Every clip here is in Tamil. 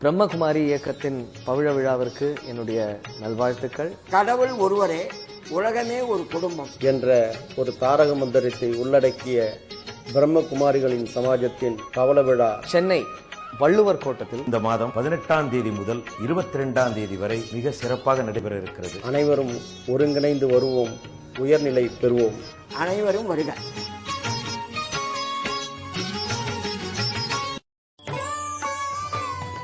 பிரம்மகுமாரி இயக்கத்தின் பவிழ விழாவிற்கு என்னுடைய நல்வாழ்த்துக்கள். கடவுள் ஒருவரே, உலகமே ஒரு குடும்பம் என்ற ஒரு தாரக மந்திரத்தை உள்ளடக்கிய பிரம்மகுமாரிகளின் சமாஜத்தின் பவள விழா சென்னை வள்ளுவர் கோட்டத்தில் இந்த மாதம் 18ஆம் தேதி முதல் 22ஆம் தேதி வரை மிக சிறப்பாக நடைபெற இருக்கிறது. அனைவரும் ஒருங்கிணைந்து வருவோம், உயர்நிலை பெறுவோம். அனைவரும் வருக.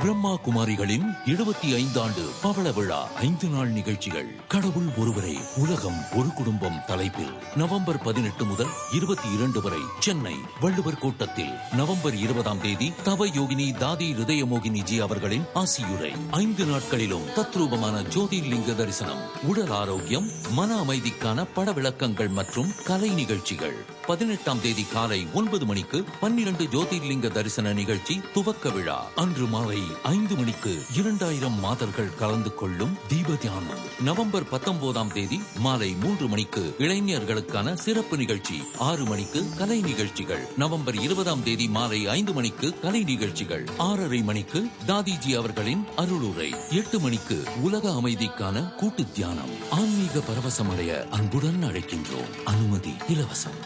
பிரம்மா குமாரிகளின் 75 ஆண்டு பவள விழா 5 நாள் நிகழ்ச்சிகள். கடவுள் ஒருவரே, உலகம் ஒரு குடும்பம் தலைப்பில் நவம்பர் 18 முதல் 22 வரை சென்னை வள்ளுவர் கோட்டத்தில். நவம்பர் 20ஆம் தேதி தவ யோகினி தாதி ஹிருதயமோகினி ஜி அவர்களின் ஆசியுரை. 5 நாட்களிலும் தத்ரூபமான ஜோதிர்லிங்க தரிசனம், உடல் ஆரோக்கியம், மன அமைதிக்கான பட விளக்கங்கள் மற்றும் கலை நிகழ்ச்சிகள். 18ஆம் தேதி காலை 9 மணிக்கு 12 ஜோதிர்லிங்க தரிசன நிகழ்ச்சி துவக்க விழா. அன்று மாலை 5 மணிக்கு 2000 மாதர்கள் கலந்து கொள்ளும் தீப தியானம். நவம்பர் 19ஆம் தேதி மாலை 3 மணிக்கு இளைஞர்களுக்கான சிறப்பு நிகழ்ச்சி. 6 மணிக்கு கலை நிகழ்ச்சிகள். நவம்பர் 20ஆம் தேதி மாலை 5 மணிக்கு கலை நிகழ்ச்சிகள். 6:30 மணிக்கு தாதிஜி அவர்களின் அருளுரை. 8 மணிக்கு உலக அமைதிக்கான கூட்டு தியானம். ஆன்மீக பரவசமடைய அன்புடன் அழைக்கின்றோம். அனுமதி இலவசம்.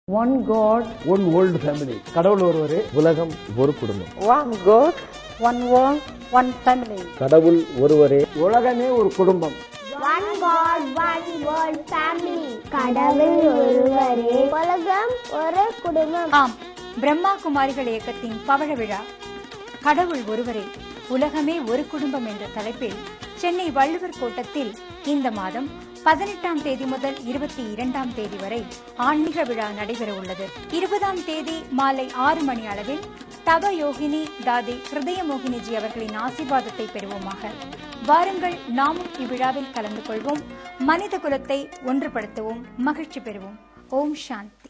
One God, one world family. கடவுள் ஒருவரே, உலகம் ஒரு குடும்பம். one God, one world, one family. கடவுள் ஒருவரே, உலகமே ஒரு குடும்பம். One God, one world family. கடவுள் ஒருவரே, உலகம் ஒரு குடும்பம். ஆம், பிரம்மா குமாரிகள் இயக்கத்தின் பவழ விழா கடவுள் ஒருவரே, உலகமே ஒரு குடும்பம் என்ற தலைப்பில் சென்னை வள்ளுவர் கோட்டத்தில் இந்த மாதம் 18ஆம் தேதி முதல் 22ஆம் தேதி வரை ஆன்மீக விழா நடைபெற உள்ளது. 20ஆம் தேதி மாலை 6 மணி அளவில் தவ யோகினி தாதி ஹிருதயமோகினிஜி அவர்களின் ஆசீர்வாதத்தை பெறுவோமாக. வாருங்கள், நாமும் இவ்விழாவில் கலந்து கொள்வோம். மனித குலத்தை ஒன்றுபடுத்துவோம், மகிழ்ச்சி பெறுவோம். ஓம் சாந்தி.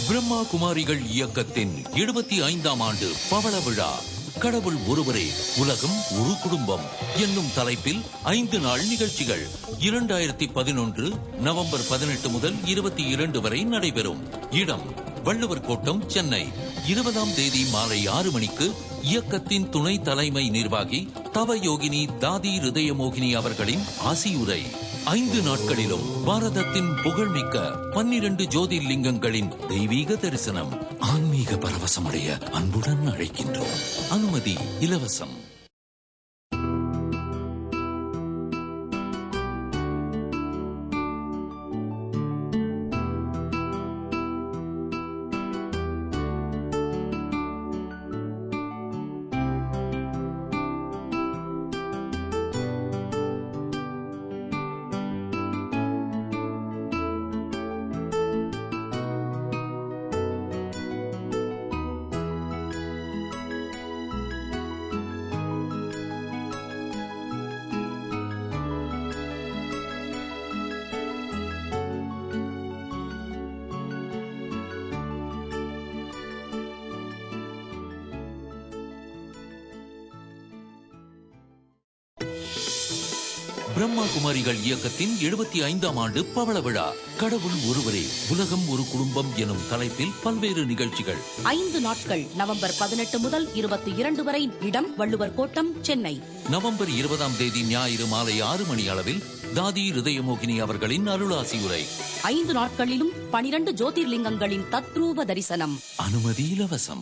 பிரம்மா குமாரிகள் இயக்கத்தின் 75ஆம் ஆண்டு பவள விழா கடவுள் ஒருவரே, உலகம் ஒரு குடும்பம் என்னும் தலைப்பில் 5 நாள் நிகழ்ச்சிகள் 2011 நவம்பர் 18 முதல் 22 வரை நடைபெறும். இடம் வள்ளுவர் கோட்டம், சென்னை. 20ஆம் தேதி மாலை 6 மணிக்கு இயக்கத்தின் துணை தலைமை நிர்வாகி தவ யோகினி தாதி ஹிருதயமோகினி அவர்களின் ஆசியுரை. 5 நாட்களிலும் பாரதத்தின் புகழ்மிக்க 12 ஜோதிர்லிங்கங்களின் தெய்வீக தரிசனம். ஆன்மீக பரவசமடைய அன்புடன் அழைக்கின்றோம். அனுமதி இலவசம். பிரம்மா குமாரிகள் இயக்கத்தின் 75ஆம் ஆண்டு பவள விழா கடவுள் ஒருவரே, உலகம் ஒரு குடும்பம் எனும் தலைப்பில் பல்வேறு நிகழ்ச்சிகள். 5 நாட்கள் நவம்பர் 18 முதல் 22 வரை. இடம் வள்ளுவர் கோட்டம், சென்னை. நவம்பர் 20ஆம் தேதி ஞாயிறு மாலை 6 மணி அளவில் தாதி ஹிருதயமோகினி அவர்களின் அருளாசி உரை. 5 நாட்களிலும் 12 ஜோதிர்லிங்கங்களின் தத்ரூப தரிசனம். அனுமதி இலவசம்.